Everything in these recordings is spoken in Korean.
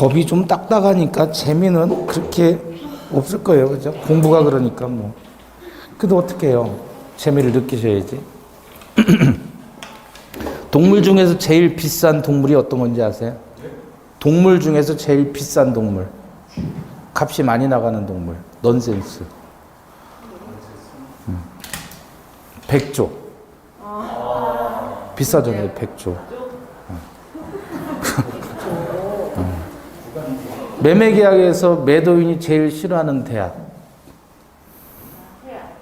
법이 좀 딱딱하니까 재미는 그렇게 없을 거예요. 그죠? 공부가 그러니까 뭐. 근데 어떻게 해요? 재미를 느끼셔야지. 동물 중에서 제일 비싼 동물이 어떤 건지 아세요? 동물 중에서 제일 비싼 동물. 값이 많이 나가는 동물. 넌센스. 백조. 비싸잖아요, 백조. 매매계약에서 매도인이 제일 싫어하는 대학.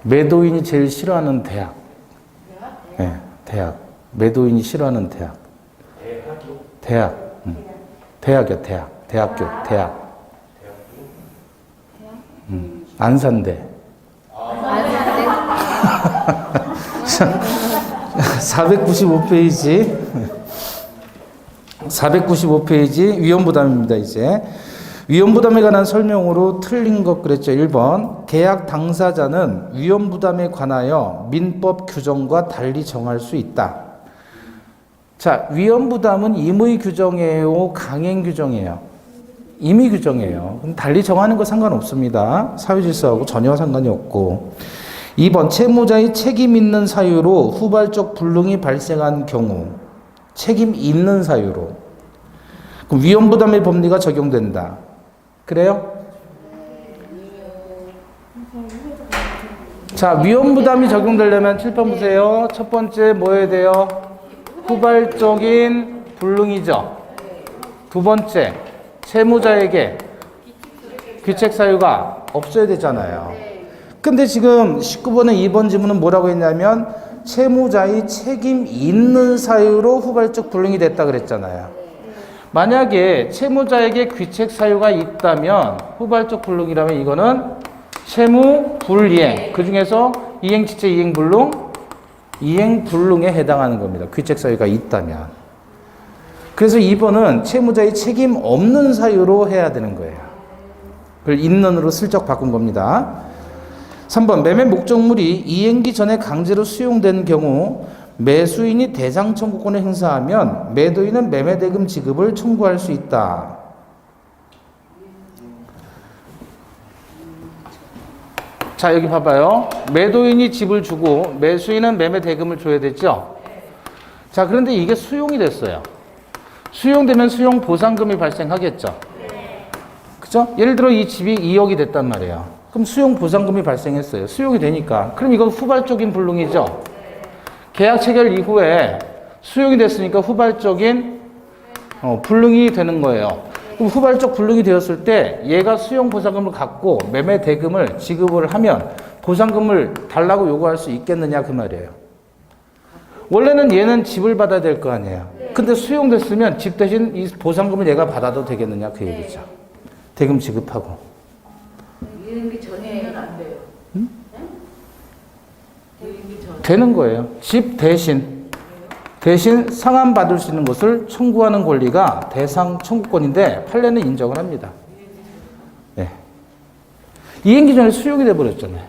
매도인이 제일 싫어하는 대학. 네, 대학. 매도인이 싫어하는 대학. 대학. 대학이요, 대학. 대학교, 대학. 안산대. 495페이지. 495페이지 위험부담입니다, 이제. 위험부담에 관한 설명으로 틀린 것 그랬죠. 1번. 계약 당사자는 위험부담에 관하여 민법 규정과 달리 정할 수 있다. 자, 위험부담은 임의 규정이에요? 강행 규정이에요? 임의 규정이에요. 그럼 달리 정하는 거 상관없습니다. 사회질서하고 전혀 상관이 없고. 2번. 채무자의 책임 있는 사유로 후발적 불능이 발생한 경우. 책임 있는 사유로. 그럼 위험부담의 법리가 적용된다. 그래요? 자, 위험부담이 적용되려면 7번 보세요. 첫 번째 뭐 해야 돼요? 후발적인 불능이죠. 두 번째, 채무자에게 귀책 사유가 없어야 되잖아요. 근데 지금 19번의 2번 지문은 뭐라고 했냐면 채무자의 책임 있는 사유로 후발적 불능이 됐다 그랬잖아요. 만약에 채무자에게 귀책 사유가 있다면 후발적 불능이라면 이거는 채무 불이행, 그 중에서 이행지체 이행불능, 이행불능에 해당하는 겁니다. 귀책 사유가 있다면. 그래서 2번은 채무자의 책임 없는 사유로 해야 되는 거예요. 그걸 있는으로 슬쩍 바꾼 겁니다. 3번. 매매 목적물이 이행기 전에 강제로 수용된 경우 매수인이 대상 청구권을 행사하면 매도인은 매매대금 지급을 청구할 수 있다. 자, 여기 봐봐요. 매도인이 집을 주고 매수인은 매매대금을 줘야 되죠. 자, 그런데 이게 수용이 됐어요. 수용되면 수용보상금이 발생하겠죠. 그죠? 예를 들어 이 집이 2억이 됐단 말이에요. 그럼 수용보상금이 발생했어요. 수용이 되니까. 그럼 이건 후발적인 불능이죠. 계약 체결 이후에 수용이 됐으니까 후발적인 불능이 되는 거예요. 그럼 후발적 불능이 되었을 때 얘가 수용보상금을 갖고 매매대금을 지급을 하면 보상금을 달라고 요구할 수 있겠느냐 그 말이에요. 원래는 얘는 집을 받아야 될 거 아니에요. 근데 수용됐으면 집 대신 이 보상금을 얘가 받아도 되겠느냐 그 얘기죠. 대금 지급하고. 이행기 전에는 안 돼요. 응? 이행기 전. 되는 거예요. 집 대신 상환받을 수 있는 것을 청구하는 권리가 대상 청구권인데 판례는 인정을 합니다. 네. 이행기 전에 수용이 돼버렸잖아요.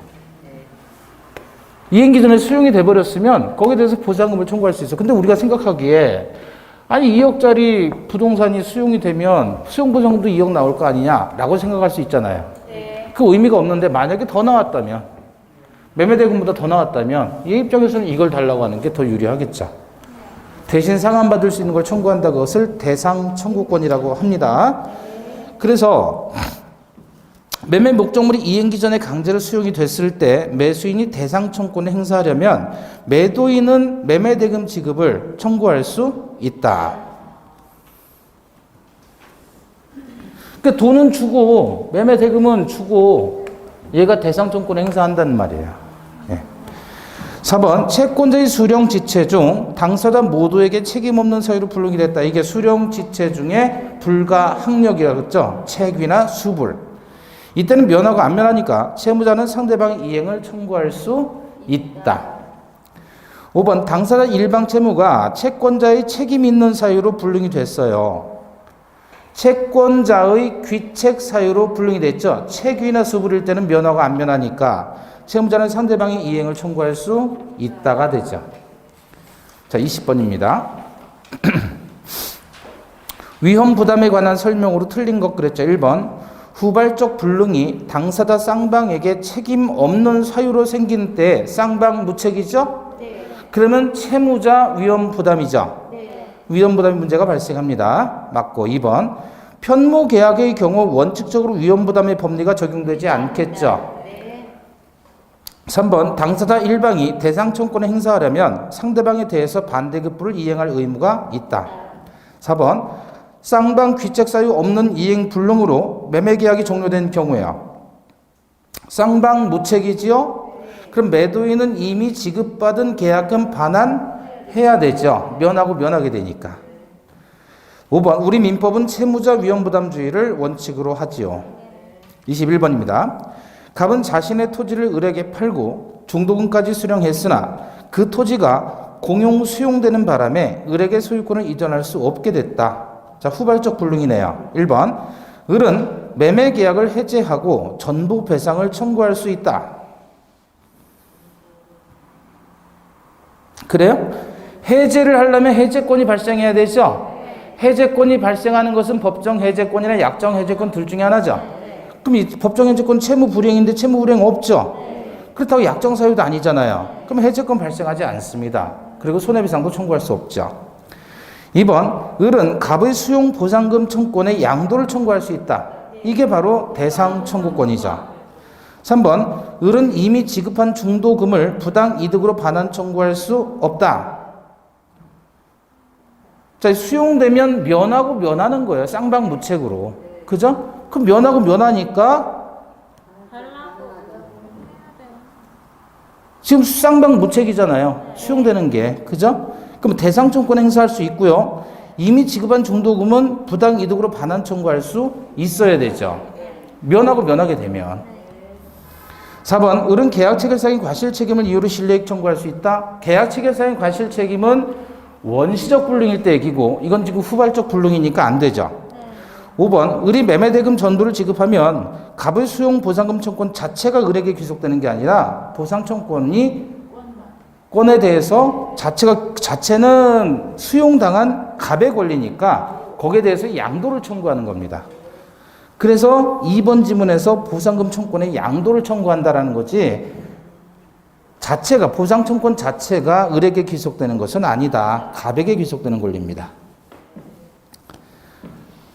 이행기 전에 수용이 돼버렸으면 거기에 대해서 보상금을 청구할 수 있어. 근데 우리가 생각하기에 아니 2억짜리 부동산이 수용이 되면 수용보상금도 2억 나올 거 아니냐라고 생각할 수 있잖아요. 네. 그 의미가 없는데 만약에 더 나왔다면 매매대금보다 더 나왔다면 얘 입장에서는 이걸 달라고 하는 게 더 유리하겠죠. 대신 상환받을 수 있는 걸 청구한다. 그것을 대상 청구권이라고 합니다. 그래서 매매 목적물이 이행기 전에 강제로 수용이 됐을 때 매수인이 대상 청구권을 행사하려면 매도인은 매매대금 지급을 청구할 수 있다. 그러니까 돈은 주고 매매대금은 주고 얘가 대상 청구권을 행사한다는 말이에요. 4번. 채권자의 수령지체 중 당사자 모두에게 책임 없는 사유로 불능이 됐다. 이게 수령지체 중에 불가항력이라고 했죠. 채귀나 수불. 이때는 면하고 안 면하니까 채무자는 상대방의 이행을 청구할 수 있다. 5번. 당사자 일방 채무가 채권자의 책임 있는 사유로 불능이 됐어요. 채권자의 귀책 사유로 불능이 됐죠. 채귀나 수불일 때는 면하고 안 면하니까 채무자는 상대방의 이행을 청구할 수 있다가 되죠. 자, 20번입니다. 위험 부담에 관한 설명으로 틀린 것 그랬죠. 1번. 후발적 불능이 당사자 쌍방에게 책임 없는 사유로 생긴 때 쌍방 무책이죠? 네. 그러면 채무자 위험 부담이죠. 네. 위험 부담 문제가 발생합니다. 맞고. 2번. 편모 계약의 경우 원칙적으로 위험 부담의 법리가 적용되지 않겠죠. 네. 3번. 당사자 1방이 대상 청구권을 행사하려면 상대방에 대해서 반대급부를 이행할 의무가 있다. 4번. 쌍방 귀책 사유 없는 이행 불능으로 매매 계약이 종료된 경우에요. 쌍방 무책이지요? 그럼 매도인은 이미 지급받은 계약금 반환해야 되죠. 면하고 면하게 되니까. 5번. 우리 민법은 채무자 위험부담주의를 원칙으로 하지요. 21번입니다. 갑은 자신의 토지를 을에게 팔고 중도금까지 수령했으나 그 토지가 공용 수용되는 바람에 을에게 소유권을 이전할 수 없게 됐다. 자, 후발적 불능이네요. 1번. 을은 매매 계약을 해제하고 전부 배상을 청구할 수 있다. 그래요? 해제를 하려면 해제권이 발생해야 되죠? 해제권이 발생하는 것은 법정 해제권이나 약정 해제권 둘 중에 하나죠. 그럼 이 법정 해제권 채무 불이행인데 채무 불이행 없죠? 그렇다고 약정 사유도 아니잖아요. 그럼 해제권 발생하지 않습니다. 그리고 손해배상도 청구할 수 없죠. 2번. 을은 갑의 수용 보상금 청구권의 양도를 청구할 수 있다. 이게 바로 대상 청구권이죠. 3번. 을은 이미 지급한 중도금을 부당 이득으로 반환 청구할 수 없다. 자, 수용되면 면하고 면하는 거예요. 쌍방 무책으로. 그죠? 그럼 면하고 면하니까 지금 쌍방 무책이잖아요. 수용되는 게. 그죠? 그럼 대상 청구권 행사할 수 있고요. 이미 지급한 중도금은 부당 이득으로 반환 청구할 수 있어야 되죠. 면하고 면하게 되면. 4번. 을은 계약 체결상의 과실 책임을 이유로 실례액 청구할 수 있다. 계약 체결상의 과실 책임은 원시적 불능일 때 얘기고 이건 지금 후발적 불능이니까 안 되죠. 5번. 을이 매매대금 전부를 지급하면 갑의 수용 보상금 청구권 자체가 을에게 귀속되는 게 아니라 보상 청구권이 권에 대해서 자체는 수용당한 갑의 권리니까 거기에 대해서 양도를 청구하는 겁니다. 그래서 2번 지문에서 보상금 청구권의 양도를 청구한다라는 거지 자체가 보상 청구권 자체가 을에게 귀속되는 것은 아니다. 갑에게 귀속되는 권리입니다.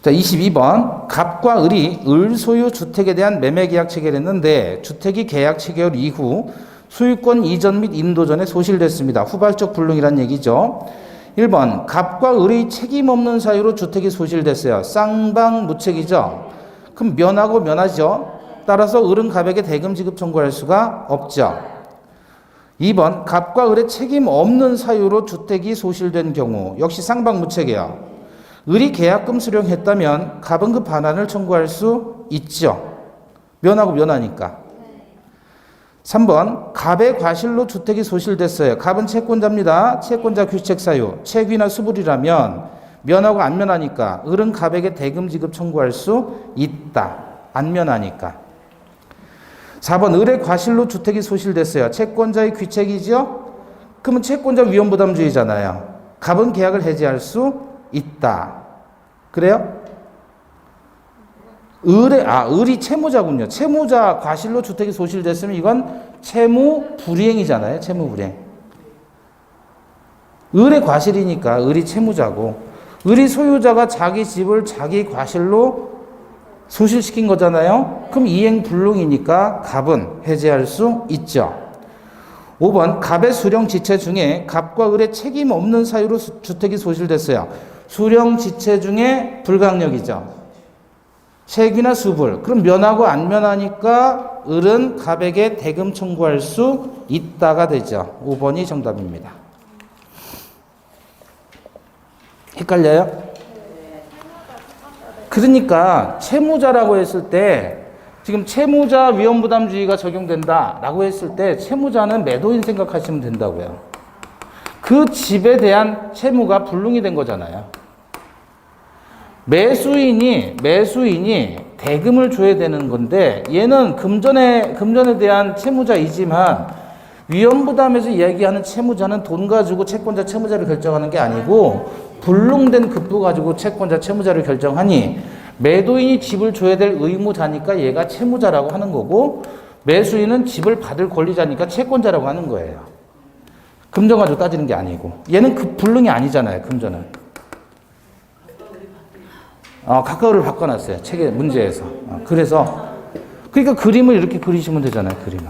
자, 22번. 갑과 을이 을 소유 주택에 대한 매매 계약 체결했는데 주택이 계약 체결 이후 소유권 이전 및 인도 전에 소실됐습니다. 후발적 불능이란 얘기죠. 1번. 갑과 을의 책임 없는 사유로 주택이 소실됐어요. 쌍방 무책이죠. 그럼 면하고 면하죠. 따라서 을은 갑에게 대금 지급 청구할 수가 없죠. 2번. 갑과 을의 책임 없는 사유로 주택이 소실된 경우 역시 쌍방 무책이에요. 을이 계약금 수령했다면 갑은 그 반환을 청구할 수 있죠. 면하고 면하니까. 3번. 갑의 과실로 주택이 소실됐어요. 갑은 채권자입니다. 채권자 귀책 사유, 채귀나 수불이라면 면하고 안 면하니까 을은 갑에게 대금 지급 청구할 수 있다. 안 면하니까. 4번. 을의 과실로 주택이 소실됐어요. 채권자의 귀책이죠? 그러면 채권자 위험부담주의잖아요. 갑은 계약을 해지할 수 있다. 그래요? 을이 채무자군요. 채무자 과실로 주택이 소실됐으면 이건 채무 불이행이잖아요. 채무 불이행. 을의 과실이니까 을이 채무자고 을이 소유자가 자기 집을 자기 과실로 소실시킨 거잖아요. 그럼 이행 불능이니까 갑은 해제할 수 있죠. 5번. 갑의 수령 지체 중에 갑과 을의 책임 없는 사유로 주택이 소실됐어요. 수령 지체 중에 불강력이죠. 채귀나 수불. 그럼 면하고 안 면하니까 을은 갑에게 대금 청구할 수 있다가 되죠. 5번이 정답입니다. 헷갈려요? 그러니까 채무자라고 했을 때 지금 채무자 위험부담주의가 적용된다라고 했을 때 채무자는 매도인 생각하시면 된다고요. 그 집에 대한 채무가 불능이 된 거잖아요. 매수인이 대금을 줘야 되는 건데 얘는 금전에 대한 채무자이지만 위험부담에서 이야기하는 채무자는 돈 가지고 채권자 채무자를 결정하는 게 아니고 불능된 급부 가지고 채권자 채무자를 결정하니 매도인이 집을 줘야 될 의무자니까 얘가 채무자라고 하는 거고 매수인은 집을 받을 권리자니까 채권자라고 하는 거예요. 금전 가지고 따지는 게 아니고 얘는 그 불능이 아니잖아요. 금전은. 가까우를 바꿔놨어요. 책의 문제에서. 그래서 그러니까 그림을 이렇게 그리시면 되잖아요. 그림을.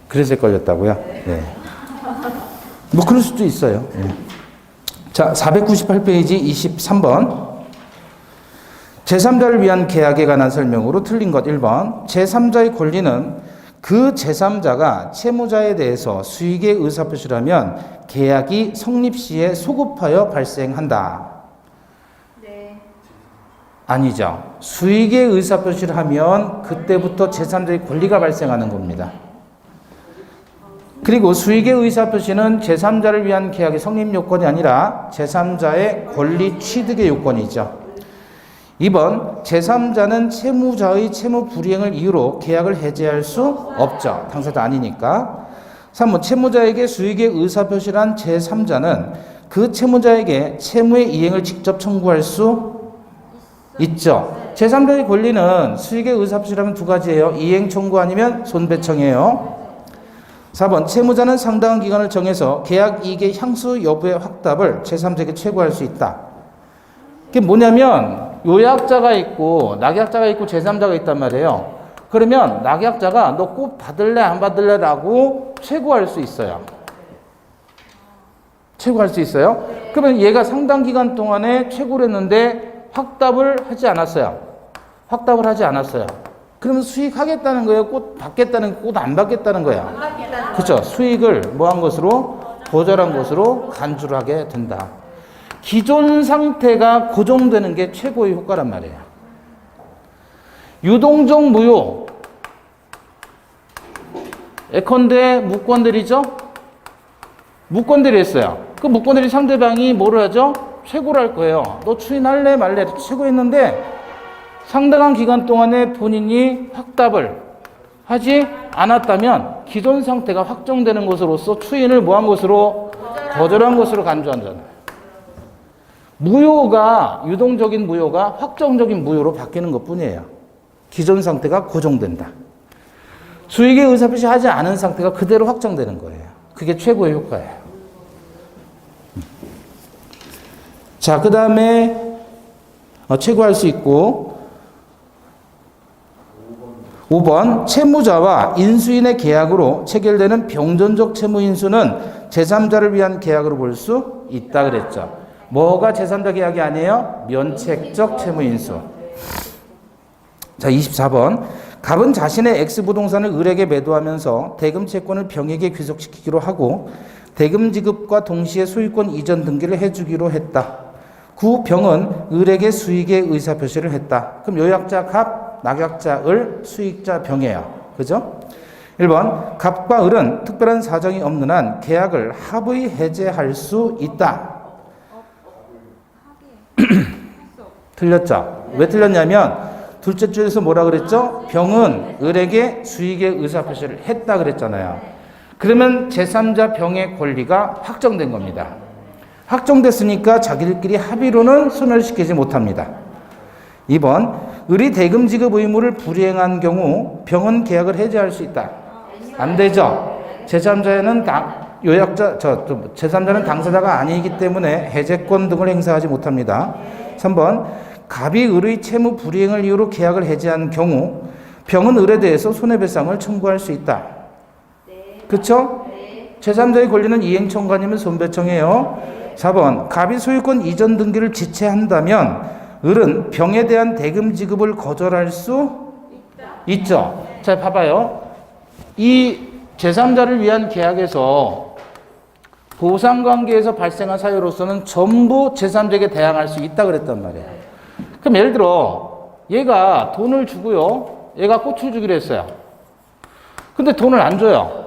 그래서 걸렸다고요? 네. 뭐 그럴 수도 있어요. 네. 자, 498페이지 23번. 제3자를 위한 계약에 관한 설명으로 틀린 것 1번. 제3자의 권리는 그 제3자가 채무자에 대해서 수익의 의사표시를 하면 계약이 성립 시에 소급하여 발생한다. 네. 아니죠. 수익의 의사표시를 하면 그때부터 제3자의 권리가 발생하는 겁니다. 그리고 수익의 의사표시는 제3자를 위한 계약의 성립 요건이 아니라 제3자의 권리 취득의 요건이죠. 2번, 제3자는 채무자의 채무 불이행을 이유로 계약을 해지할 수 없죠. 당사자 아니니까. 3번, 채무자에게 수익의 의사표시를 한 제3자는 그 채무자에게 채무의 이행을 직접 청구할 수 있죠. 제3자의 권리는 수익의 의사표시를 하면 두 가지예요. 이행 청구 아니면 손배청이에요. 4번, 채무자는 상당한 기간을 정해서 계약 이익의 향수 여부의 확답을 제3자에게 최고할 수 있다. 그게 뭐냐면 요약자가 있고 낙약자가 있고 제3자가 있단 말이에요. 그러면 낙약자가 너 꼭 받을래 안 받을래 라고 최고할 수 있어요. 최고할 수 있어요. 그러면 얘가 상당 기간 동안에 최고를 했는데 확답을 하지 않았어요. 확답을 하지 않았어요. 그러면 수익하겠다는 거예요? 꽃 받겠다는, 꽃 안 받겠다는 거야? 그렇죠. 수익을 뭐 한 것으로? 거절한 것으로 간주를 하게 된다. 기존 상태가 고정되는 게 최고의 효과란 말이에요. 유동적 무효. 예컨대 무권들이죠? 무권들이 했어요. 그 무권들이 상대방이 뭐를 하죠? 최고를 할 거예요. 너 추인할래 말래? 최고했는데 상당한 기간 동안에 본인이 확답을 하지 않았다면 기존 상태가 확정되는 것으로서 추인을 뭐한 것으로? 거절한 것으로 간주한다는. 무효가, 유동적인 무효가 확정적인 무효로 바뀌는 것 뿐이에요. 기존 상태가 고정된다. 수익의 의사표시 하지 않은 상태가 그대로 확정되는 거예요. 그게 최고의 효과예요. 자, 그 다음에 최고할 수 있고 5번, 채무자와 인수인의 계약으로 체결되는 병전적 채무 인수는 제3자를 위한 계약으로 볼 수 있다 그랬죠. 뭐가 제3자 계약이 아니에요? 면책적 채무 인수. 자, 24번. 갑은 자신의 X부동산을 을에게 매도하면서 대금 채권을 병에게 귀속시키기로 하고 대금 지급과 동시에 소유권 이전 등기를 해주기로 했다. 구 병은 을에게 수익의 의사표시를 했다. 그럼 요약자 갑, 낙약자 을, 수익자 병이에요. 그죠? 1번, 갑과 을은 특별한 사정이 없는 한 계약을 합의 해제할 수 있다. 틀렸죠? 왜 틀렸냐면 둘째 줄에서 뭐라 그랬죠? 병은 을에게 수익의 의사표시를 했다 그랬잖아요. 그러면 제3자 병의 권리가 확정된 겁니다. 확정됐으니까 자기들끼리 합의로는 소멸시키지 못합니다. 2번, 을이 대금 지급 의무를 불이행한 경우 병은 계약을 해지할 수 있다. 안 되죠. 제3자는 제3자는 당사자가 아니기 때문에 해제권 등을 행사하지 못합니다. 3번, 갑이 을의 채무 불이행을 이유로 계약을 해지한 경우 병은 을에 대해서 손해배상을 청구할 수 있다. 그렇죠? 제3자의 권리는 이행 청구 아니면 손배청이에요. 4번, 갑이 소유권 이전 등기를 지체한다면 을은 병에 대한 대금 지급을 거절할 수 있죠. 자, 봐봐요. 이 제3자를 위한 계약에서 보상관계에서 발생한 사유로서는 전부 제3자에게 대항할 수 있다 그랬단 말이에요. 그럼 예를 들어 얘가 돈을 주고요. 얘가 꽃을 주기로 했어요. 근데 돈을 안 줘요.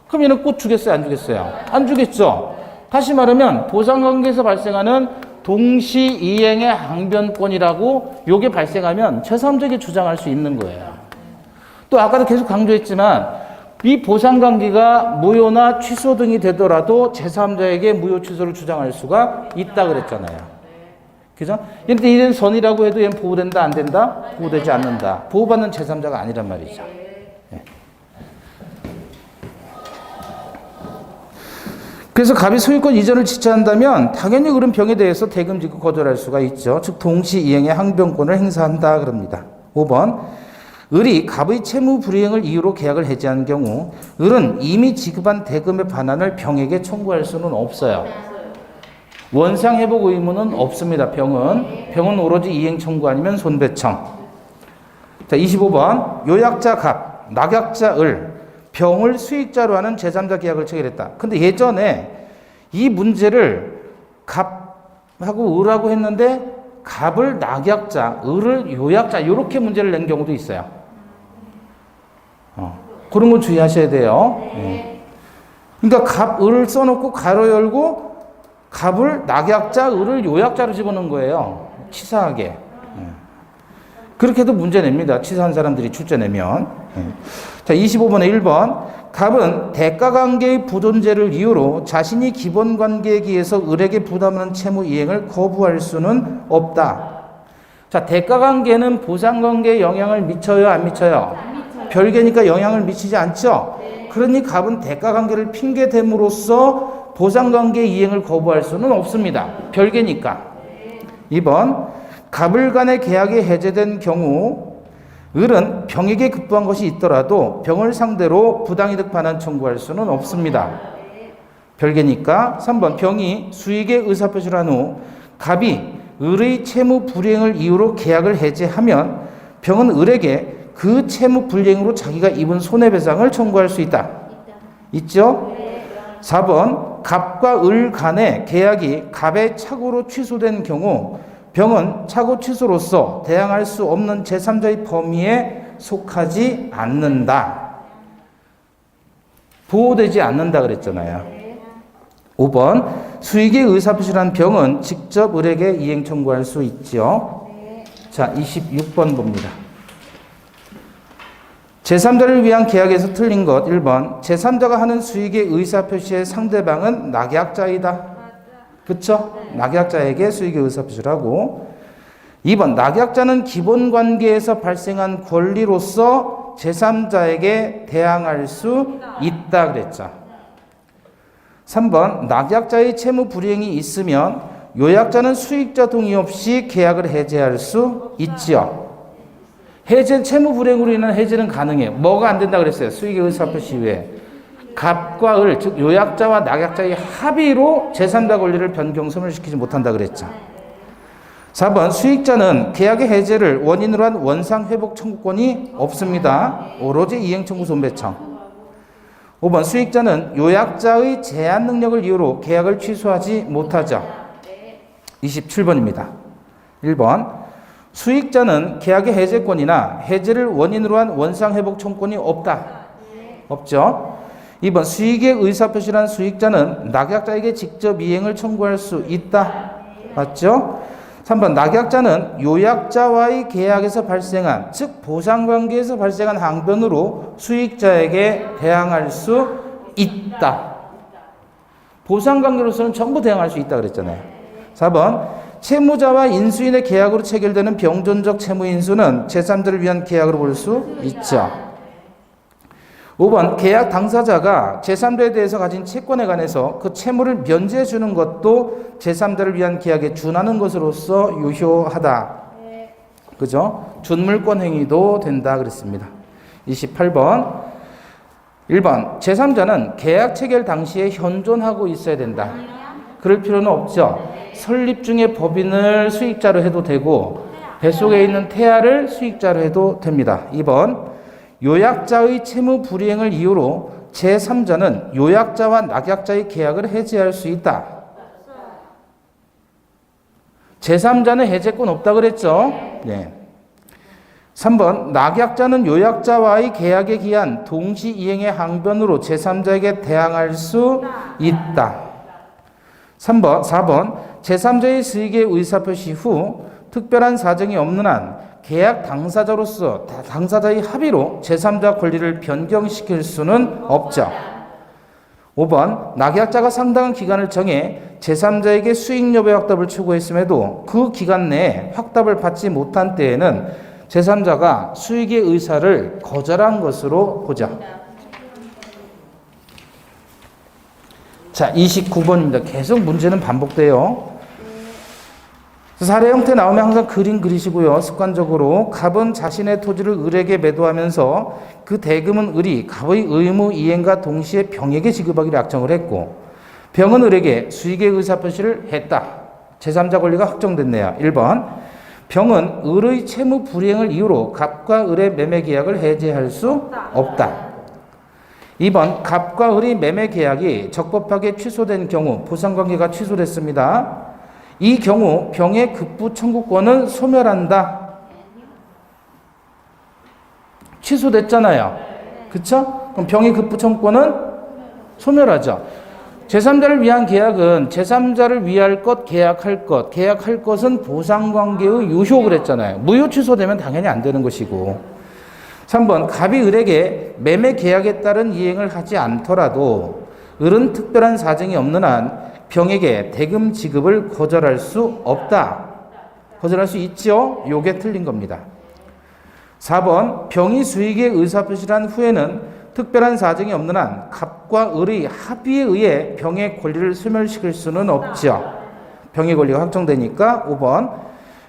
그럼 얘는 꽃 주겠어요? 안 주겠어요? 안 주겠죠. 다시 말하면 보상관계에서 발생하는 동시이행의 항변권이라고 요게 발생하면 제3자에게 주장할 수 있는 거예요. 또 아까도 계속 강조했지만 이 보상관계가 무효나 취소 등이 되더라도 제3자에게 무효 취소를 주장할 수가 있다 그랬잖아요. 그죠? 근데 이런 선이라고 해도 얘는 보호된다 안 된다? 보호되지 않는다. 보호받는 제3자가 아니란 말이죠. 네. 그래서 갑이 소유권 이전을 지체한다면 당연히 그런 병에 대해서 대금지고 거절할 수가 있죠. 즉 동시 이행의 항변권을 행사한다 그럽니다. 5번 을이 갑의 채무 불이행을 이유로 계약을 해지한 경우 을은 이미 지급한 대금의 반환을 병에게 청구할 수는 없어요. 원상 회복 의무는 없습니다. 병은 오로지 이행 청구 아니면 손배청. 자, 25번 요약자 갑, 낙약자 을, 병을 수익자로 하는 제3자 계약을 체결했다. 근데 예전에 이 문제를 갑하고 을하고 했는데 갑을 낙약자, 을을 요약자 이렇게 문제를 낸 경우도 있어요. 그런 건 주의하셔야 돼요. 그러니까 갑, 을을 써놓고 가로 열고 갑을 낙약자, 을을 요약자로 집어넣은 거예요. 치사하게. 그렇게 해도 문제 냅니다. 치사한 사람들이 출제 내면. 자, 25번에 1번. 갑은 대가관계의 부존재를 이유로 자신이 기본관계에 기해서 을에게 부담하는 채무 이행을 거부할 수는 없다. 자, 대가관계는 보상관계에 영향을 미쳐요, 안 미쳐요? 별개니까 영향을 미치지 않죠? 그러니 갑은 대가관계를 핑계댐으로써 보상관계 이행을 거부할 수는 없습니다. 별개니까. 2번. 갑을 간의 계약이 해제된 경우 을은 병에게 급부한 것이 있더라도 병을 상대로 부당이득 반환 청구할 수는 없습니다. 별개니까. 3번. 병이 수익의 의사표시를 한 후 갑이 을의 채무 불이행을 이유로 계약을 해제하면 병은 을에게 그 채무 불이행으로 자기가 입은 손해배상을 청구할 수 있다. 있죠? 4번. 갑과 을 간의 계약이 갑의 착오로 취소된 경우 병은 착오 취소로서 대항할 수 없는 제3자의 범위에 속하지 않는다. 보호되지 않는다 그랬잖아요. 5번. 수익의 의사표시를 한 병은 직접 을에게 이행 청구할 수 있죠. 자, 26번 봅니다. 제3자를 위한 계약에서 틀린 것 1번. 제3자가 하는 수익의 의사표시의 상대방은 낙약자이다. 그렇죠? 낙약자에게 수익의 의사표시를 하고. 2번. 낙약자는 기본관계에서 발생한 권리로서 제3자에게 대항할 수 있다 그랬죠. 3번. 낙약자의 채무 불이행이 있으면 요약자는 수익자 동의 없이 계약을 해제할 수 있지요. 해제, 채무 불이행으로 인한 해제는 가능해요. 뭐가 안 된다 그랬어요? 수익의 의사표시 외에. 갑과 을, 즉 요약자와 낙약자의 합의로 제3자 권리를 변경선을 시키지 못한다 그랬죠. 4번. 수익자는 계약의 해제를 원인으로 한 원상회복 청구권이 없습니다. 오로지 이행청구 손배청. 5번. 수익자는 요약자의 제한 능력을 이유로 계약을 취소하지 못하죠. 27번입니다. 1번. 수익자는 계약의 해제권이나 해제를 원인으로 한 원상회복 청구권이 없다. 없죠. 2번. 수익의 의사표시란 수익자는 낙약자에게 직접 이행을 청구할 수 있다. 맞죠? 3번. 낙약자는 요약자와의 계약에서 발생한, 즉 보상관계에서 발생한 항변으로 수익자에게 대항할 수 있다. 보상관계로서는 전부 대항할 수 있다 그랬잖아요. 4번. 채무자와 인수인의 계약으로 체결되는 병존적 채무인수는 제3자를 위한 계약으로 볼 수 있죠. 5번. 계약 당사자가 제3자에 대해서 가진 채권에 관해서 그 채무를 면제해 주는 것도 제3자를 위한 계약에 준하는 것으로서 유효하다. 그죠? 준물권 행위도 된다 그랬습니다. 28번. 1번. 제3자는 계약 체결 당시에 현존하고 있어야 된다. 그럴 필요는 없죠. 설립 중에 법인을 수익자로 해도 되고 뱃속에 있는 태아를 수익자로 해도 됩니다. 2번. 요약자의 채무 불이행을 이유로 제3자는 요약자와 낙약자의 계약을 해지할 수 있다. 제3자는 해제권 없다 그랬죠? 네. 3번. 낙약자는 요약자와의 계약에 기한 동시 이행의 항변으로 제3자에게 대항할 수 있다. 4번. 제3자의 수익의 의사표시 후 특별한 사정이 없는 한 계약 당사자로서 당사자의 합의로 제3자 권리를 변경시킬 수는 없죠. 5번 낙약자가 상당한 기간을 정해 제3자에게 수익 여부의 확답을 추구했음에도 그 기간 내에 확답을 받지 못한 때에는 제3자가 수익의 의사를 거절한 것으로 보자. 자, 29번입니다. 계속 문제는 반복돼요. 사례 형태 나오면 항상 그림 그리시고요. 습관적으로 갑은 자신의 토지를 을에게 매도하면서 그 대금은 을이 갑의 의무 이행과 동시에 병에게 지급하기로 약정을 했고 병은 을에게 수익의 의사표시를 했다. 제3자 권리가 확정됐네요. 1번 병은 을의 채무 불이행을 이유로 갑과 을의 매매 계약을 해제할 수 없다. 2번 갑과 을의 매매 계약이 적법하게 취소된 경우 보상관계가 취소됐습니다. 이 경우 병의 급부 청구권은 소멸한다. 취소됐잖아요. 그쵸? 그럼 병의 급부 청구권은 소멸하죠. 제3자를 위한 계약은 제3자를 위할 것, 계약할 것. 계약할 것은 보상관계의 유효 그랬잖아요. 무효 취소되면 당연히 안 되는 것이고. 3번 갑이 을에게 매매 계약에 따른 이행을 하지 않더라도 을은 특별한 사정이 없는 한 병에게 대금 지급을 거절할 수 없다. 거절할 수 있죠? 요게 틀린 겁니다. 4번 병이 수익의 의사표시를 한 후에는 특별한 사정이 없는 한 갑과 을의 합의에 의해 병의 권리를 소멸시킬 수는 없죠. 병의 권리가 확정되니까 5번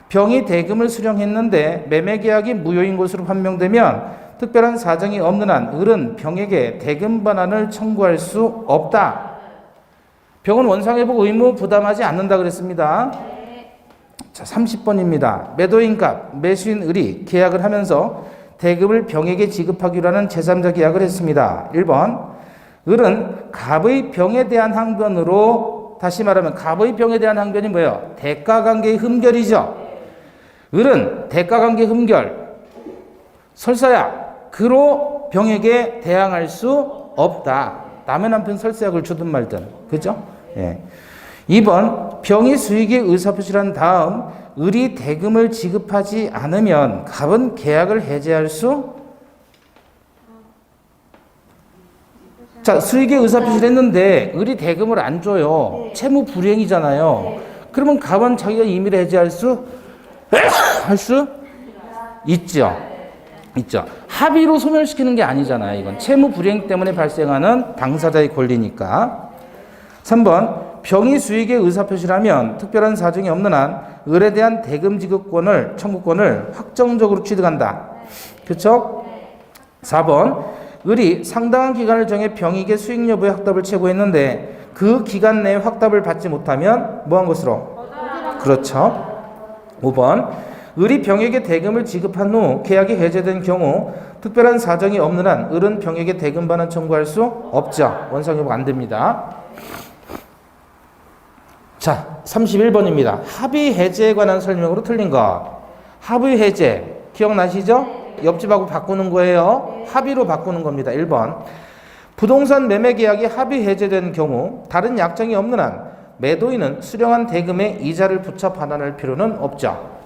병이 대금을 수령했는데 매매계약이 무효인 것으로 판명되면 특별한 사정이 없는 한 을은 병에게 대금 반환을 청구할 수 없다. 병은 원상회복 의무 부담하지 않는다 그랬습니다. 자, 30번입니다. 매도인 갑, 매수인 을이 계약을 하면서 대금을 병에게 지급하기로 하는 제3자 계약을 했습니다. 1번 을은 갑의 병에 대한 항변으로 다시 말하면 갑의 병에 대한 항변이 뭐예요? 대가관계의 흠결이죠. 을은 대가관계 흠결 설사야 그로 병에게 대항할 수 없다. 남의 남편 설사약을 주든 말든 그죠? 예. 2번 병이 수익의 의사표시를 한 다음 을이 대금을 지급하지 않으면 갑은 계약을 해제할 수 자, 수익의 의사표시를 했는데 을이 대금을 안 줘요. 채무 불이행이잖아요. 그러면 갑은 자기가 임의로 해제할 수 있죠. 있죠. 합의로 소멸시키는 게 아니잖아요. 이건 채무 불이행 때문에 발생하는 당사자의 권리니까. 3번 병이 수익의 의사표시라면 특별한 사정이 없는 한 을에 대한 대금 지급권을 청구권을 확정적으로 취득한다. 그렇죠? 4번 을이 상당한 기간을 정해 병에게 수익 여부의 확답을 che고했는데 그 기간 내에 확답을 받지 못하면 뭐한 것으로? 그렇죠. 5번 을이 병에게 대금을 지급한 후 계약이 해제된 경우 특별한 사정이 없는 한 을은 병에게 대금 반환 청구할 수 없죠. 원상회복 안 됩니다. 자, 31번입니다. 합의 해제에 관한 설명으로 틀린 것. 합의 해제 기억나시죠? 옆집하고 바꾸는 거예요. 합의로 바꾸는 겁니다. 1번 부동산 매매 계약이 합의 해제된 경우 다른 약정이 없는 한 매도인은 수령한 대금에 이자를 붙여 반환할 필요는 없죠.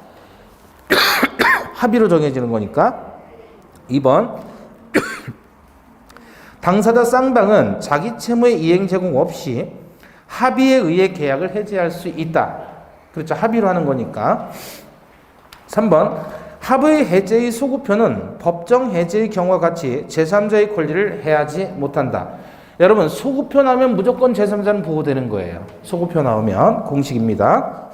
합의로 정해지는 거니까. 2번 당사자 쌍방은 자기 채무의 이행 제공 없이 합의에 의해 계약을 해제할 수 있다. 그렇죠. 합의로 하는 거니까. 3번 합의 해제의 소급표는 법정 해제의 경우와 같이 제3자의 권리를 해하지 못한다. 여러분 소급표 나오면 무조건 제3자는 보호되는 거예요. 소급표 나오면 공식입니다.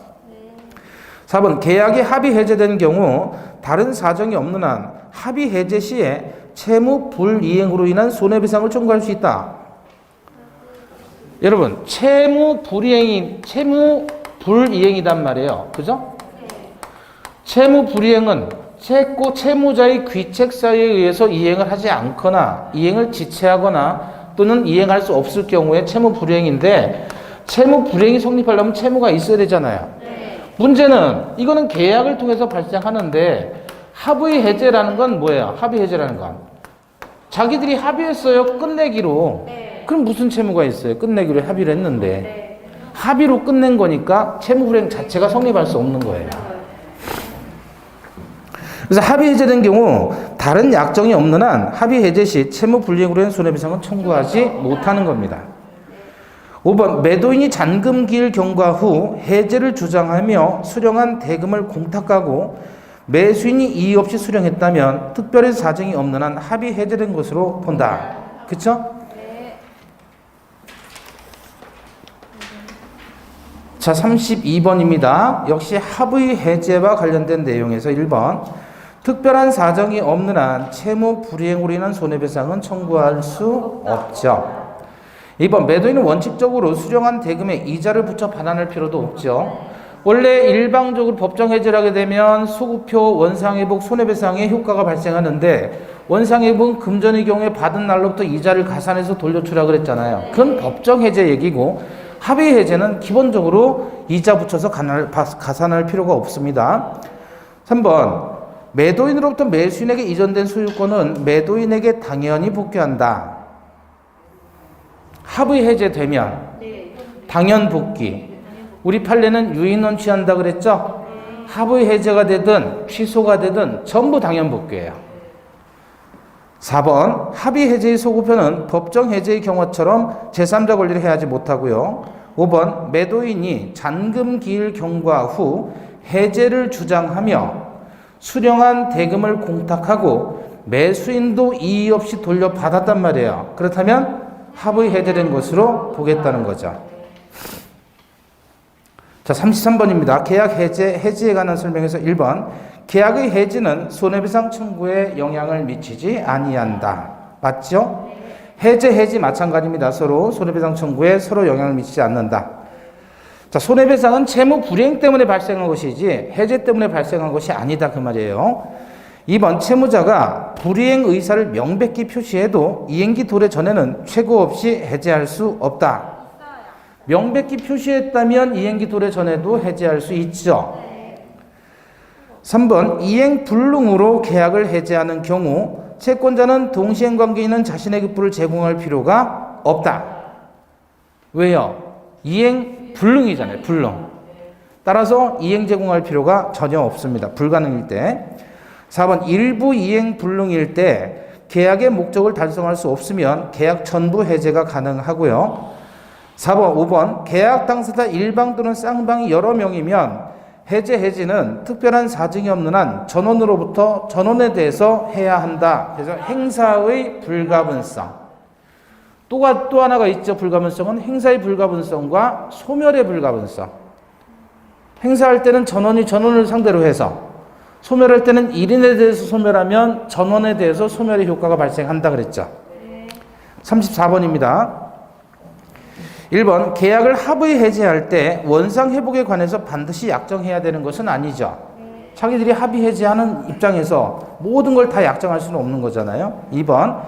4번 계약이 합의 해제된 경우 다른 사정이 없는 한 합의 해제 시에 채무 불이행으로 인한 손해배상을 청구할 수 있다. 여러분 채무 불이행이단 말이에요. 그죠? 채무 불이행은 채무자의 귀책 사유에 의해서 이행을 하지 않거나 이행을 지체하거나 또는 이행할 수 없을 경우에 채무 불이행인데 채무 불이행이 성립하려면 채무가 있어야 되잖아요. 문제는 이거는 계약을 통해서 발생하는데 합의 해제라는 건 뭐예요? 합의 해제라는 건 자기들이 합의했어요. 끝내기로. 그럼 무슨 채무가 있어요? 끝내기로 합의를 했는데 합의로 끝낸 거니까 채무 불이행 자체가 성립할 수 없는 거예요. 그래서 합의 해제된 경우 다른 약정이 없는 한 합의 해제 시 채무 불이행으로 인한 손해배상은 청구하지 못하는 겁니다. 5번 매도인이 잔금 기일 경과 후 해제를 주장하며 수령한 대금을 공탁하고 매수인이 이의 없이 수령했다면 특별히 사정이 없는 한 합의 해제된 것으로 본다. 그쵸? 자, 32번입니다. 역시 합의 해제와 관련된 내용에서 1번 특별한 사정이 없는 한 채무 불이행으로 인한 손해배상은 청구할 수 없죠. 2번 매도인은 원칙적으로 수령한 대금에 이자를 붙여 반환할 필요도 없죠. 원래 일방적으로 법정 해제를 하게 되면 소급표, 원상회복, 손해배상의 효과가 발생하는데 원상회복은 금전의 경우에 받은 날로부터 이자를 가산해서 돌려주라 그랬잖아요. 그건 법정 해제 얘기고 합의 해제는 기본적으로 이자 붙여서 가산할 필요가 없습니다. 3번 매도인으로부터 매수인에게 이전된 소유권은 매도인에게 당연히 복귀한다. 합의 해제되면 당연 복귀. 우리 판례는 유인원 취한다 그랬죠? 합의 해제가 되든 취소가 되든 전부 당연 복귀예요. 4번 합의 해제의 소급표는 법정 해제의 경우처럼 제3자 권리를 해하지 못하고요. 5번 매도인이 잔금 기일 경과 후 해제를 주장하며 수령한 대금을 공탁하고 매수인도 이의 없이 돌려받았단 말이에요. 그렇다면 합의 해제된 것으로 보겠다는 거죠. 자, 33번입니다. 계약 해지에 관한 설명에서 1번 계약의 해지는 손해배상 청구에 영향을 미치지 아니한다. 맞죠? 해지 마찬가지입니다. 서로 손해배상 청구에 서로 영향을 미치지 않는다. 자, 손해배상은 채무 불이행 때문에 발생한 것이지 해제 때문에 발생한 것이 아니다 그 말이에요. 2번 채무자가 불이행 의사를 명백히 표시해도 이행기 도래 전에는 최고 없이 해제할 수 없다. 명백히 표시했다면 이행기 도래 전에도 해제할 수 있죠. 3번 이행 불능으로 계약을 해제하는 경우 채권자는 동시행 관계에 있는 자신의 급부를 제공할 필요가 없다. 왜요? 이행 불능이잖아요. 불능. 따라서 이행 제공할 필요가 전혀 없습니다. 불가능일 때. 4번 일부 이행 불능일 때 계약의 목적을 달성할 수 없으면 계약 전부 해제가 가능하고요. 4번, 5번 계약 당사자 일방 또는 쌍방이 여러 명이면 해지는 특별한 사정이 없는 한 전원으로부터 전원에 대해서 해야 한다. 그래서 행사의 불가분성. 또 하나가 있죠. 불가분성은 행사의 불가분성과 소멸의 불가분성. 행사할 때는 전원을 상대로 해서 소멸할 때는 1인에 대해서 소멸하면 전원에 대해서 소멸의 효과가 발생한다 그랬죠. 34번입니다. 1번 계약을 합의 해제할 때 원상 회복에 관해서 반드시 약정해야 되는 것은 아니죠. 자기들이 합의 해제하는 입장에서 모든 걸 다 약정할 수는 없는 거잖아요. 2번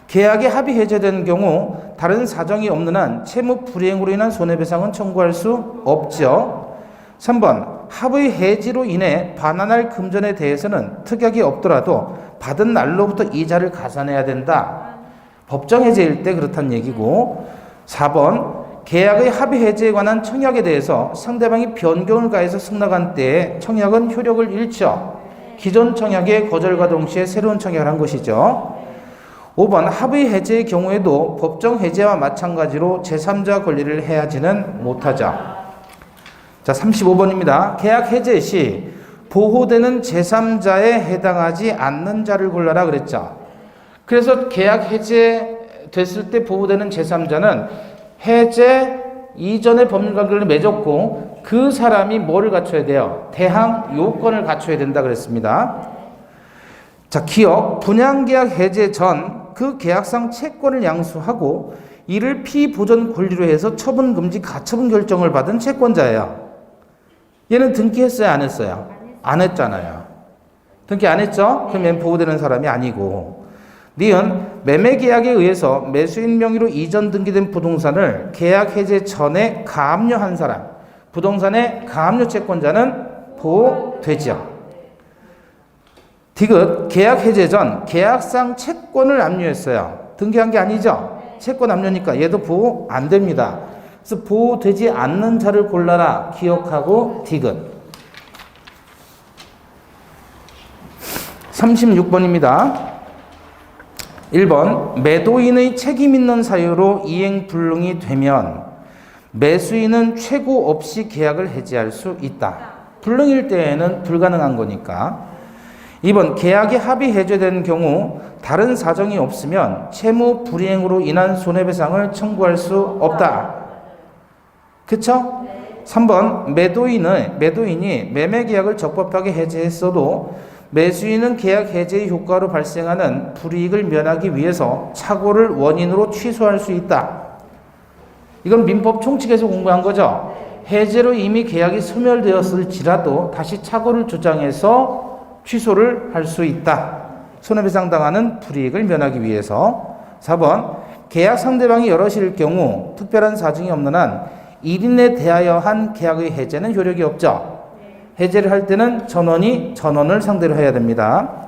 계약이 합의 해제된 경우 다른 사정이 없는 한 채무 불이행으로 인한 손해배상은 청구할 수 없죠. 3번 합의 해지로 인해 반환할 금전에 대해서는 특약이 없더라도 받은 날로부터 이자를 가산해야 된다. 법정 해제일 때 그렇다는 얘기고. 4번 계약의 합의 해제에 관한 청약에 대해서 상대방이 변경을 가해서 승낙한 때에 청약은 효력을 잃죠. 기존 청약의 거절과 동시에 새로운 청약을 한 것이죠. 5번 합의 해제의 경우에도 법정 해제와 마찬가지로 제3자 권리를 해하지는 못하죠. 자, 35번입니다. 계약 해제 시 보호되는 제3자에 해당하지 않는 자를 골라라 그랬죠. 그래서 계약 해제 됐을 때 보호되는 제3자는 해제 이전에 법률관계를 맺었고 그 사람이 뭐를 갖춰야 돼요? 대항 요건을 갖춰야 된다 그랬습니다. 자, 기억 분양계약 해제 전 그 계약상 채권을 양수하고 이를 피보전 권리로 해서 처분금지 가처분 결정을 받은 채권자예요. 얘는 등기했어요? 안 했어요? 안 했잖아요. 등기 안 했죠? 그럼 얘는 보호되는 사람이 아니고. 니은 매매계약에 의해서 매수인 명의로 이전 등기된 부동산을 계약 해제 전에 가압류한 사람, 부동산의 가압류 채권자는 보호되죠. 디귿 계약 해제 전 계약상 채권을 압류했어요. 등기한 게 아니죠. 채권 압류니까 얘도 보호 안 됩니다. 그래서 보호되지 않는 자를 골라라 기억하고 디귿. 36번입니다. 1번 매도인의 책임 있는 사유로 이행 불능이 되면 매수인은 최고 없이 계약을 해지할 수 있다. 불능일 때에는 불가능한 거니까. 2번 계약이 합의 해제된 경우 다른 사정이 없으면 채무 불이행으로 인한 손해배상을 청구할 수 없다. 그쵸? 3번 매도인이 매매계약을 적법하게 해제했어도 매수인은 계약 해제의 효과로 발생하는 불이익을 면하기 위해서 착오를 원인으로 취소할 수 있다. 이건 민법 총칙에서 공부한 거죠. 해제로 이미 계약이 소멸되었을지라도 다시 착오를 주장해서 취소를 할 수 있다. 손해배상 당하는 불이익을 면하기 위해서. 4번 계약 상대방이 여럿일 경우 특별한 사정이 없는 한 1인에 대하여 한 계약의 해제는 효력이 없죠. 해제를 할 때는 전원을 상대로 해야 됩니다.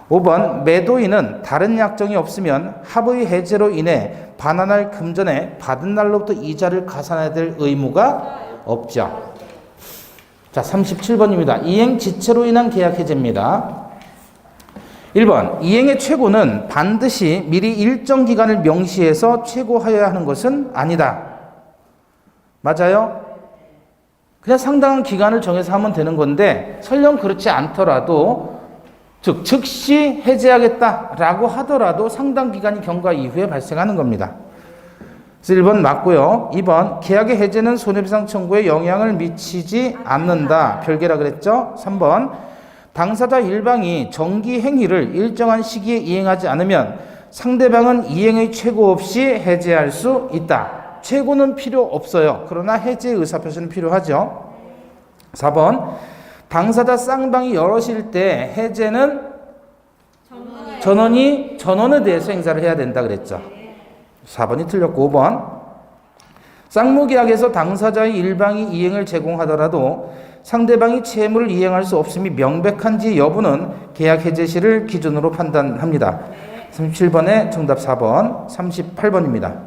5번 매도인은 다른 약정이 없으면 합의 해제로 인해 반환할 금전에 받은 날로부터 이자를 가산해야 될 의무가 없죠. 자, 37번입니다. 이행 지체로 인한 계약 해제입니다. 1번 이행의 최고는 반드시 미리 일정 기간을 명시해서 최고하여야 하는 것은 아니다. 맞아요? 그냥 상당한 기간을 정해서 하면 되는 건데 설령 그렇지 않더라도 즉 즉시 해제하겠다라고 하더라도 상당 기간이 경과 이후에 발생하는 겁니다. 그래서 1번 맞고요. 2번 계약의 해제는 손해배상 청구에 영향을 미치지 않는다. 별개라 그랬죠. 3번 당사자 일방이 정기 행위를 일정한 시기에 이행하지 않으면 상대방은 이행의 최고 없이 해제할 수 있다. 최고는 필요 없어요. 그러나 해제 의사표시는 필요하죠. 4번 당사자 쌍방이 여럿일 때 해제는 전원에 대해서 행사를 해야 된다 그랬죠. 4번이 틀렸고 5번 쌍무계약에서 당사자의 일방이 이행을 제공하더라도 상대방이 채무를 이행할 수 없음이 명백한지 여부는 계약 해제 시를 기준으로 판단합니다. 37번의 정답 4번, 38번입니다.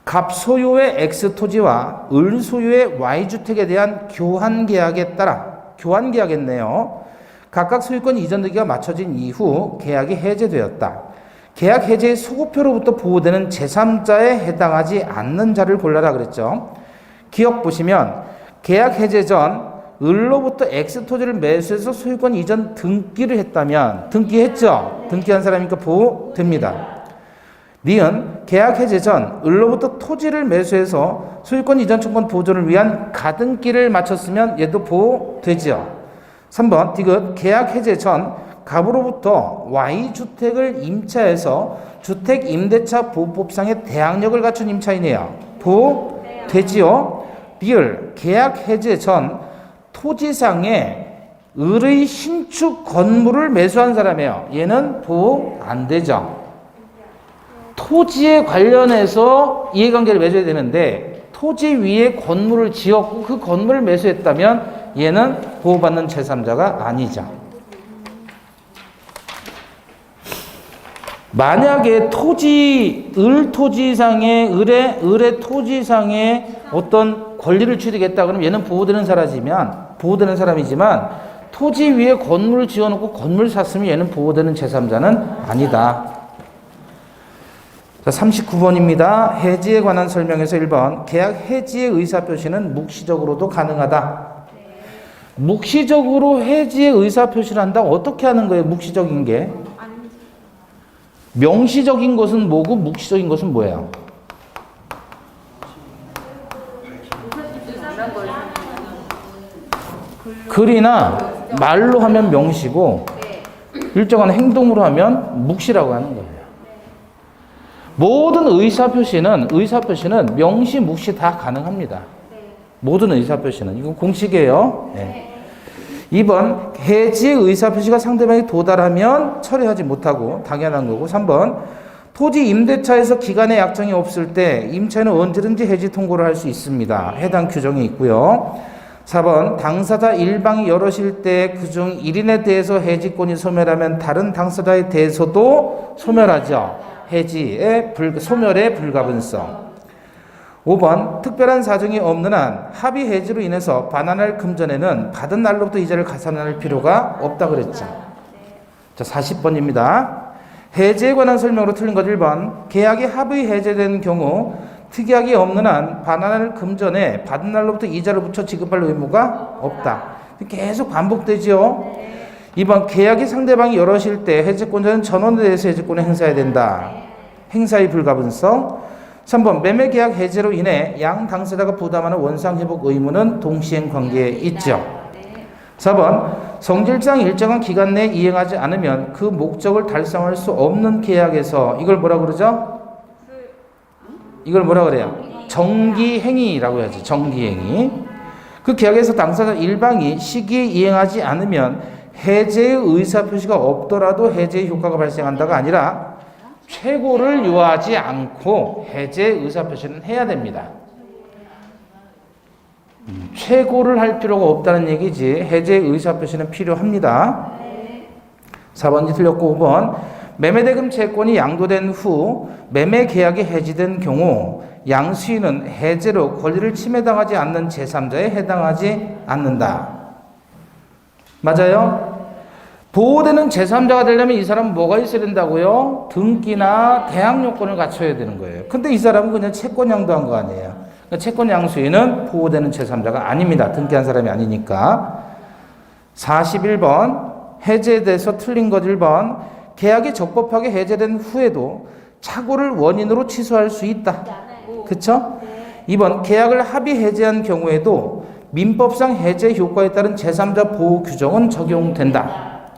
갑 소유의 X 토지와 을 소유의 Y 주택에 대한 교환 계약에 따라 교환 계약했네요. 각각 소유권 이전되기가 맞춰진 이후 계약이 해제되었다. 계약 해제의 소급표로부터 보호되는 제3자에 해당하지 않는 자를 골라라 그랬죠. 기억 보시면 계약 해제 전 을로부터 X 토지를 매수해서 소유권 이전 등기를 했다면 등기했죠. 등기한 사람이니까 보호됩니다. 니은 계약 해제 전 을로부터 토지를 매수해서 소유권 이전 청구 보존을 위한 가등기를 마쳤으면 얘도 보호되지요. 3번 디귿 계약 해제 전 갑으로부터 Y주택을 임차해서 주택임대차 보호법상의 대항력을 갖춘 임차인이에요. 보호되지요. 비을 계약 해제 전 토지상에 을의 신축 건물을 매수한 사람이에요. 얘는 보호 안 되죠. 토지에 관련해서 이해관계를 맺어야 되는데 토지 위에 건물을 지었고 그 건물을 매수했다면 얘는 보호받는 제3자가 아니죠. 만약에 을 토지상의 어떤 권리를 취득했다 그러면 얘는 보호되는 사람이지만 토지 위에 건물을 지어놓고 건물 샀으면 얘는 보호되는 제3자는 아니다. 자, 39번입니다. 해지에 관한 설명에서 1번 계약 해지의 의사표시는 묵시적으로도 가능하다. 묵시적으로 해지의 의사표시를 한다. 어떻게 하는 거예요? 묵시적인 게 명시적인 것은 뭐고 묵시적인 것은 뭐예요? 글이나 말로 하면 명시고 일정한 행동으로 하면 묵시라고 하는 거예요. 모든 의사표시는 명시, 묵시 다 가능합니다. 모든 의사표시는. 이건 공식이에요. 네. 2번 해지의 의사표시가 상대방이 도달하면 철회하지 못하고 당연한 거고. 3번 토지 임대차에서 기간의 약정이 없을 때 임차인은 언제든지 해지 통고를 할 수 있습니다. 해당 규정이 있고요. 4번 당사자 일방이 여럿일 때 그중 1인에 대해서 해지권이 소멸하면 다른 당사자에 대해서도 소멸하죠. 소멸의 불가분성. 5번 특별한 사정이 없는 한 합의 해지로 인해서 반환할 금전에는 받은 날로부터 이자를 가산할 필요가 없다 그랬죠. 자, 40번입니다. 해제에 관한 설명으로 틀린 것 1번. 계약이 합의 해제된 경우 특약이 없는 한 반환을 금전에 받은 날로부터 이자를 붙여 지급할 의무가 없다. 계속 반복되지요. 2번. 계약이 상대방이 여럿일 때 해제권자는 전원에 대해서 해제권을 행사해야 된다. 행사의 불가분성. 3번. 매매 계약 해제로 인해 양 당사자가 부담하는 원상 회복 의무는 동시행 관계에 있죠. 4번. 성질상 일정한 기간 내에 이행하지 않으면 그 목적을 달성할 수 없는 계약에서 이걸 뭐라 그러죠? 이걸 뭐라 그래요? 정기행위라고 해야지. 정기행위. 그 계약에서 당사자 일방이 시기에 이행하지 않으면 해제의 의사표시가 없더라도 해제의 효과가 발생한다가 아니라 최고를 요하지 않고 해제의 의사표시는 해야 됩니다. 최고를 할 필요가 없다는 얘기지 해제의 의사표시는 필요합니다. 4번이 틀렸고 5번. 매매대금 채권이 양도된 후 매매 계약이 해지된 경우 양수인은 해제로 권리를 침해당하지 않는 제3자에 해당하지 않는다. 맞아요? 보호되는 제3자가 되려면 이 사람은 뭐가 있어야 된다고요? 등기나 대항 요건을 갖춰야 되는 거예요. 근데 이 사람은 그냥 채권 양도한 거 아니에요. 그러니까 채권 양수인은 보호되는 제3자가 아닙니다. 등기한 사람이 아니니까. 41번. 해제에 대해서 틀린 것 1번. 계약이 적법하게 해제된 후에도 착오를 원인으로 취소할 수 있다. 그쵸? 2번. 계약을 합의 해제한 경우에도 민법상 해제 효과에 따른 제3자 보호 규정은 적용된다.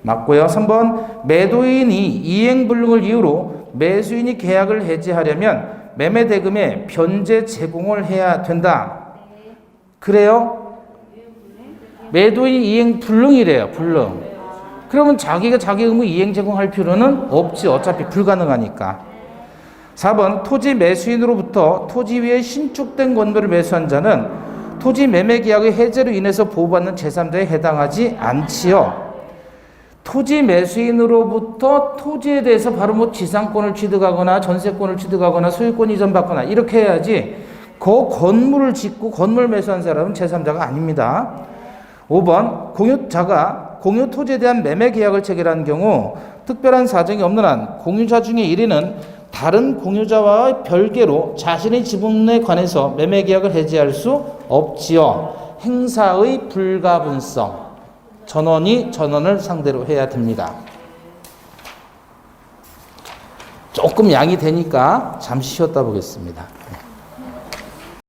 맞고요. 3번. 매도인이 이행불능을 이유로 매수인이 계약을 해제하려면 매매대금에 변제 제공을 해야 된다. 그래요? 매도인이 이행불능이래요. 불능. 그러면 자기가 자기 의무 이행 제공할 필요는 없지. 어차피 불가능하니까. 4번. 토지 매수인으로부터 토지 위에 신축된 건물을 매수한 자는 토지 매매 계약의 해제로 인해서 보호받는 제3자에 해당하지 않지요. 토지 매수인으로부터 토지에 대해서 바로 뭐 지상권을 취득하거나 전세권을 취득하거나 소유권 이전받거나 이렇게 해야지 그 건물을 짓고 건물 매수한 사람은 제3자가 아닙니다. 5번. 공유자가 공유 토지에 대한 매매 계약을 체결한 경우 특별한 사정이 없는 한 공유자 중에 1인은 다른 공유자와 별개로 자신의 지분에 관해서 매매 계약을 해지할 수 없지요. 행사의 불가분성. 전원이 전원을 상대로 해야 됩니다. 조금 양이 되니까 잠시 쉬었다 보겠습니다.